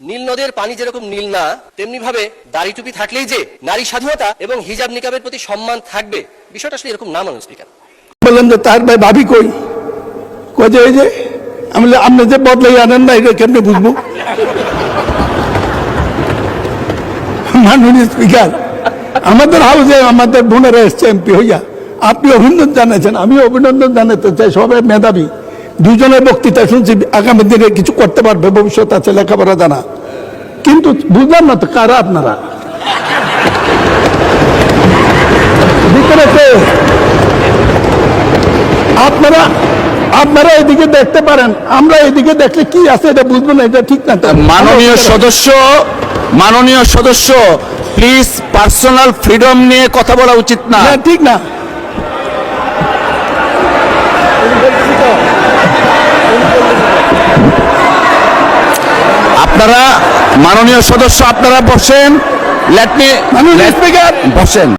নীল নদের পানি যেরকম নীল না, তেমনি ভাবে দাড়ি টুপি থাকলেই যে নারী স্বাধীনতা এবং হিজাব নিকাবের প্রতি সম্মান থাকবে, বিষয়টা আসলে এরকম না। মানুষ স্পিকার বললাম যে তার ভাই ভাবি কই কই যে এই যে আমি আপনি যে বদলাই আনেন না এটা কেমনে বুঝবো? মাননীয় স্পিকার, আমাদের হাউসে আমাদের বোনেরা এসছে এমপি হইয়া, আপনি অভিনন্দন জানাচ্ছেন, আমি অভিনন্দন জানাতে চাই। সবাই মেধাবী, দুজনের বক্তৃতা শুনছি, আগামী দিনে কিছু করতে পারবে, ভবিষ্যৎ আছে, লেখাপড়া জানা। কিন্তু বুঝলাম না তো কারা আপনারা ভিতরে কে? আপনারা এদিকে দেখতে পারেন, আমরা এদিকে দেখলে কি আছে এটা বুঝবো না, এটা ঠিক না। মাননীয় সদস্য প্লিজ পার্সোনাল ফ্রিডম নিয়ে কথা বলা উচিত না। ঠিক না। আপনারা মাননীয় সদস্য আপনারা বসেন, লেট মি মাননীয় স্পিকার বসেন।